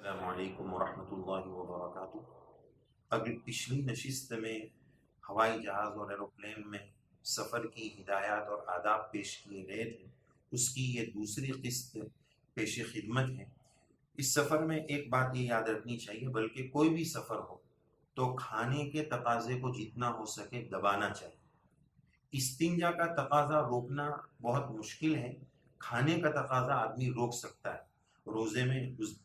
السلام علیکم ورحمۃ اللہ وبرکاتہ۔ اگلی پچھلی نشست میں ہوائی جہاز اور ایروپلین میں سفر کی ہدایات اور آداب پیش کیے گئے تھے، اس کی یہ دوسری قسط پیش خدمت ہے۔ اس سفر میں ایک بات یہ یاد رکھنی چاہیے، بلکہ کوئی بھی سفر ہو تو کھانے کے تقاضے کو جتنا ہو سکے دبانا چاہیے۔ استنجا کا تقاضا روکنا بہت مشکل ہے، کھانے کا تقاضا آدمی روک سکتا ہے۔ روزے میں اس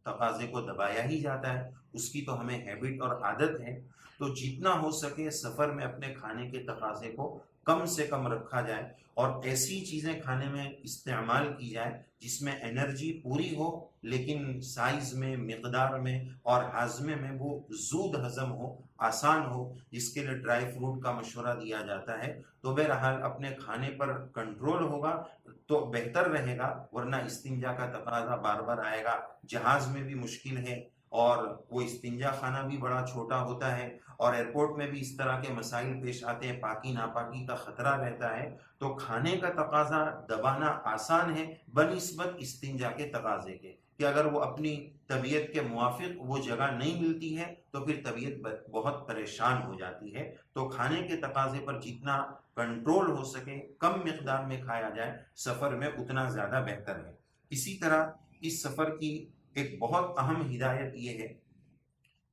تقاضے کو دبایا ہی جاتا ہے، اس کی تو ہمیں ہیبٹ اور عادت ہے، تو جتنا ہو سکے سفر میں اپنے کھانے کے تقاضے کو کم سے کم رکھا جائے اور ایسی چیزیں کھانے میں استعمال کی جائے جس میں انرجی پوری ہو لیکن سائز میں، مقدار میں اور ہاضمے میں وہ زود ہضم ہو، آسان ہو، جس کے لیے ڈرائی فروٹ کا مشورہ دیا جاتا ہے۔ تو بہرحال اپنے کھانے پر کنٹرول ہوگا تو بہتر رہے گا، ورنہ استنجا کا تقاضا بار بار آئے گا۔ جہاز میں بھی مشکل ہے اور وہ استنجا خانہ بھی بڑا چھوٹا ہوتا ہے، اور ایئرپورٹ میں بھی اس طرح کے مسائل پیش آتے ہیں، پاکی ناپاکی کا خطرہ رہتا ہے۔ تو کھانے کا تقاضا دبانا آسان ہے بنسبت استنجا کے تقاضے کے، کہ اگر وہ اپنی طبیعت کے موافق وہ جگہ نہیں ملتی ہے تو پھر طبیعت بہت پریشان ہو جاتی ہے۔ تو کھانے کے تقاضے پر جتنا کنٹرول ہو سکے، کم مقدار میں کھایا جائے، سفر میں اتنا زیادہ بہتر ہے۔ اسی طرح اس سفر کی ایک بہت اہم ہدایت یہ ہے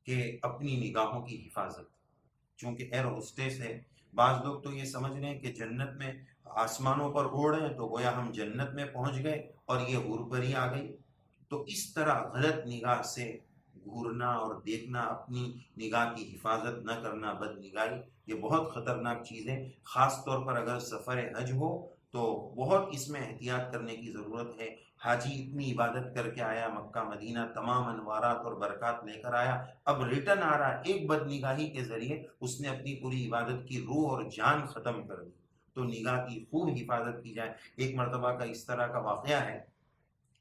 کہ اپنی نگاہوں کی حفاظت، چونکہ ایئر ہوسٹس ہے، بعض لوگ تو یہ سمجھ رہے ہیں کہ جنت میں آسمانوں پر اڑ رہے ہیں تو گویا ہم جنت میں پہنچ گئے اور یہ حور پری آ گئی۔ تو اس طرح غلط نگاہ سے گھورنا اور دیکھنا، اپنی نگاہ کی حفاظت نہ کرنا، بد نگاہی، یہ بہت خطرناک چیز ہے۔ خاص طور پر اگر سفر حج ہو تو بہت اس میں احتیاط کرنے کی ضرورت ہے۔ حاجی اتنی عبادت کر کے آیا مکہ مدینہ، تمام انوارات اور برکات لے کر آیا، اب ریٹرن آ رہا ہے، ایک بد نگاہی کے ذریعے اس نے اپنی پوری عبادت کی روح اور جان ختم کر دی۔ تو نگاہ کی خوب حفاظت کی جائے۔ ایک مرتبہ کا اس طرح کا واقعہ ہے،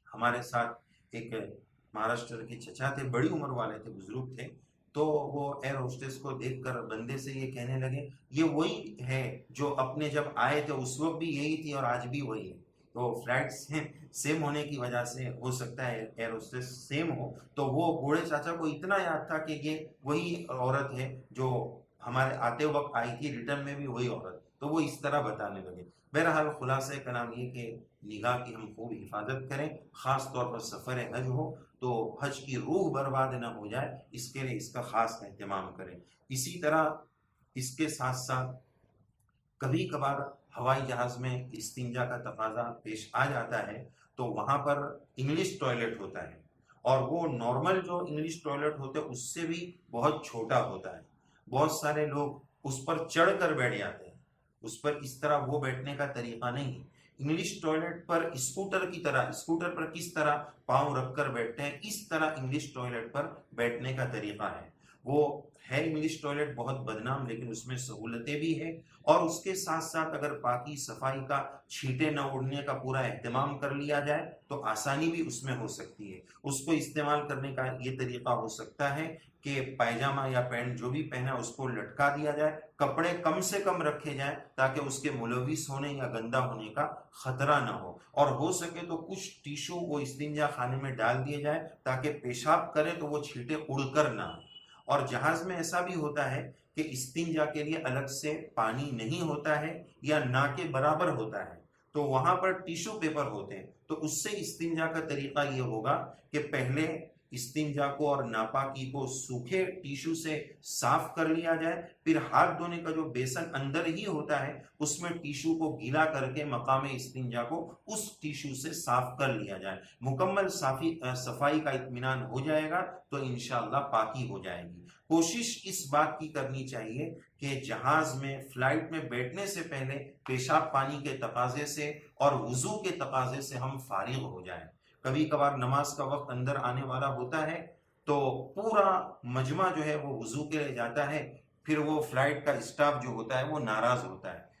ہمارے ساتھ ایک مہاراشٹر کے چچا تھے، بڑی عمر والے تھے، بزرگ تھے، تو وہ ایئر ہوسٹس کو دیکھ کر بندے سے یہ کہنے لگے، یہ وہی ہے جو اپنے جب آئے تھے اس وقت بھی یہی تھی اور آج بھی وہی ہے۔ تو فلائٹ سیم ہونے کی وجہ سے ہو سکتا ہے ایئر ہوسٹس سیم ہو، تو وہ بوڑھے چاچا کو اتنا یاد تھا کہ یہ وہی عورت ہے جو ہمارے آتے وقت آئی تھی، ریٹرن میں بھی وہی عورت، تو وہ اس طرح بتانے لگے۔ بہرحال خلاصہ کلام یہ کہ نگاہ کی ہم خوب حفاظت کریں، خاص طور پر سفر حج ہو تو حج کی روح برباد نہ ہو جائے، اس کے لیے اس کا خاص اہتمام کریں۔ اسی طرح اس کے ساتھ ساتھ کبھی کبھار ہوائی جہاز میں استنجا کا تقاضا پیش آ جاتا ہے تو وہاں پر انگلش ٹوائلٹ ہوتا ہے، اور وہ نارمل جو انگلش ٹوائلٹ ہوتے ہیں اس سے بھی بہت چھوٹا ہوتا ہے۔ بہت سارے لوگ اس پر چڑھ کر بیٹھ جاتے ہیں، اس پر اس طرح وہ بیٹھنے کا طریقہ نہیں ہے۔ انگلش ٹوائلٹ پر اسکوٹر کی طرح، اسکوٹر پر کس طرح پاؤں رکھ کر بیٹھتے ہیں، اس طرح انگلش ٹوائلٹ پر بیٹھنے کا طریقہ ہے۔ وہ ہے انگلش ٹوائلٹ بہت بدنام، لیکن اس میں سہولتیں بھی ہیں، اور اس کے ساتھ ساتھ اگر پاکی صفائی کا، چھینٹے نہ اڑنے کا پورا اہتمام کر لیا جائے تو آسانی بھی اس میں ہو سکتی ہے۔ اس کو استعمال کرنے کا یہ طریقہ ہو سکتا ہے کہ پائجامہ یا پینٹ جو بھی پہنا اس کو لٹکا دیا جائے، کپڑے کم سے کم رکھے جائیں تاکہ اس کے ملوث ہونے یا گندا ہونے کا خطرہ نہ ہو اور سکے تو کچھ ٹیشو وہ استنجا خانے میں ڈال دیے جائے تاکہ پیشاب کرے تو وہ چھینٹے اڑ کر نہ ہو۔ اور جہاز میں ایسا بھی ہوتا ہے کہ استنجا کے لیے الگ سے پانی نہیں ہوتا ہے یا نہ کے برابر ہوتا ہے، تو وہاں پر ٹیشو پیپر ہوتے ہیں، تو اس سے استنجا کا طریقہ یہ ہوگا کہ پہلے استنجا کو اور ناپاکی کو سوکھے ٹیشو سے صاف کر لیا جائے، پھر ہاتھ دھونے کا جو بیسن اندر ہی ہوتا ہے اس میں ٹیشو کو گیلا کر کے مقام استنجا کو اس ٹیشو سے صاف کر لیا جائے۔ مکمل صفائی کا اطمینان ہو جائے گا تو انشاءاللہ پاکی ہو جائے گی۔ کوشش اس بات کی کرنی چاہیے کہ جہاز میں، فلائٹ میں بیٹھنے سے پہلے پیشاب پانی کے تقاضے سے اور وضو کے تقاضے سے ہم فارغ ہو جائیں۔ کبھی کبھار نماز کا وقت اندر آنے والا ہوتا ہے تو پورا مجمع جو ہے وہ وضو کے لیے جاتا ہے، پھر وہ فلائٹ کا اسٹاف جو ہوتا ہے وہ ناراض ہوتا ہے۔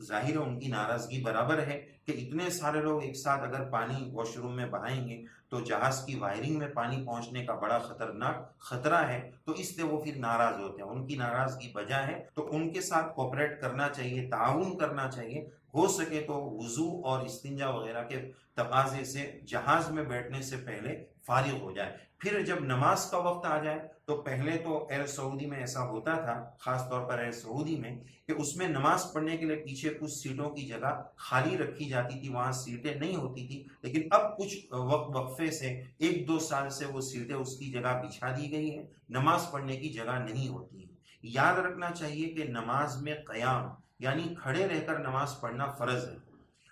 ظاہر ہے ان کی ناراضگی برابر ہے کہ اتنے سارے لوگ ایک ساتھ اگر پانی واش روم میں بہائیں گے تو جہاز کی وائرنگ میں پانی پہنچنے کا بڑا خطرناک خطرہ ہے، تو اس لیے وہ پھر ناراض ہوتے ہیں۔ ان کی ناراضگی بجا ہے تو ان کے ساتھ کوپریٹ کرنا چاہیے، تعاون کرنا چاہیے، ہو سکے تو وضو اور استنجا وغیرہ کے تقاضے سے جہاز میں بیٹھنے سے پہلے فارغ ہو جائے. پھر جب نماز کا وقت آ جائے تو پہلے تو ایئر سعودی میں ایسا ہوتا تھا، خاص طور پر ایئر سعودی میں، کہ اس میں نماز پڑھنے کے لیے پیچھے کچھ سیٹوں کی جگہ خالی رکھی جاتی تھی، وہاں سیٹیں نہیں ہوتی تھی. لیکن اب کچھ وقفے سے 1-2 سال سے وہ سیٹیں اس کی جگہ بچھا دی گئی ہیں، نماز پڑھنے کی جگہ نہیں ہوتی ہے. یاد رکھنا چاہیے کہ نماز میں قیام یعنی کھڑے رہ کر نماز پڑھنا فرض ہے.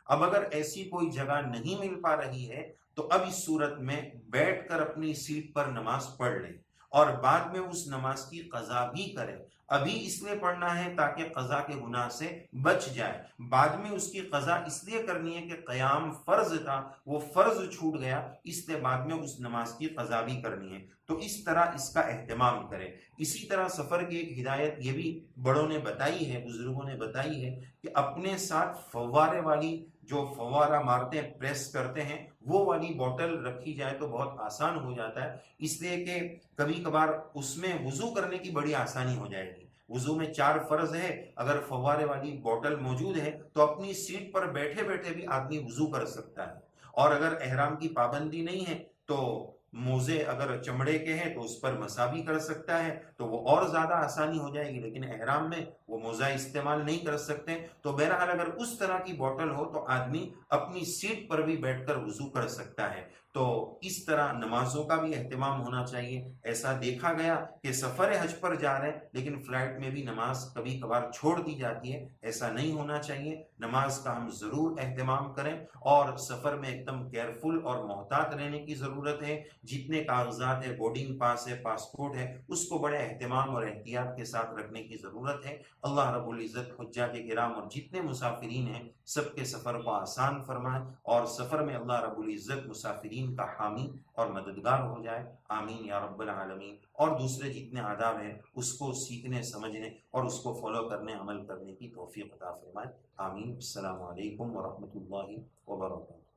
اب اگر ایسی کوئی جگہ نہیں مل پا رہی ہے تو اب اس صورت میں بیٹھ کر اپنی سیٹ پر نماز پڑھ لیں اور بعد میں اس نماز کی قضا بھی کرے. ابھی اس لیے پڑھنا ہے تاکہ قضا کے گناہ سے بچ جائے، بعد میں اس کی قضا اس لیے کرنی ہے کہ قیام فرض تھا، وہ فرض چھوٹ گیا، اس لیے بعد میں اس نماز کی قضا بھی کرنی ہے. تو اس طرح اس کا اہتمام کرے. اسی طرح سفر کی ایک ہدایت یہ بھی بڑوں نے بتائی ہے، بزرگوں نے بتائی ہے، کہ اپنے ساتھ فوارے والی، جو فوارہ مارتے ہیں، پریس کرتے ہیں، وہ والی بوٹل رکھی جائے تو بہت آسان ہو جاتا ہے. اس لیے کہ کبھی کبھار اس میں وضو کرنے کی بڑی آسانی ہو جائے گی. وضو میں 4 فرض ہے، اگر فوارے والی بوٹل موجود ہے تو اپنی سیٹ پر بیٹھے بیٹھے بھی آدمی وضو کر سکتا ہے. اور اگر احرام کی پابندی نہیں ہے تو موزے اگر چمڑے کے ہیں تو اس پر مسا بھی کر سکتا ہے، تو وہ اور زیادہ آسانی ہو جائے گی. لیکن احرام میں وہ موزہ استعمال نہیں کر سکتے. تو بہرحال اگر اس طرح کی بوٹل ہو تو آدمی اپنی سیٹ پر بھی بیٹھ کر وضو کر سکتا ہے. تو اس طرح نمازوں کا بھی اہتمام ہونا چاہیے. ایسا دیکھا گیا کہ سفر حج پر جا رہے ہیں لیکن فلائٹ میں بھی نماز کبھی کبھار چھوڑ دی جاتی ہے. ایسا نہیں ہونا چاہیے. نماز کا ہم ضرور اہتمام کریں اور سفر میں ایک دم کیئرفل اور محتاط رہنے کی ضرورت ہے. جتنے کاغذات ہے، بورڈنگ پاس ہے، پاسپورٹ ہے، اس کو بڑے اہتمام اور احتیاط کے ساتھ رکھنے کی ضرورت ہے. اللہ رب العزت حجاج کرام اور جتنے مسافرین ہیں سب کے سفر کو آسان فرمائے اور سفر میں اللہ رب العزت مسافرین کا حامی اور مددگار ہو جائے. آمین یا رب العالمین. اور دوسرے جتنے آداب ہیں اس کو سیکھنے، سمجھنے اور اس کو فالو کرنے، عمل کرنے کی توفیق عطا فرمائے. آمین. السلام علیکم ورحمۃ اللہ وبرکاتہ.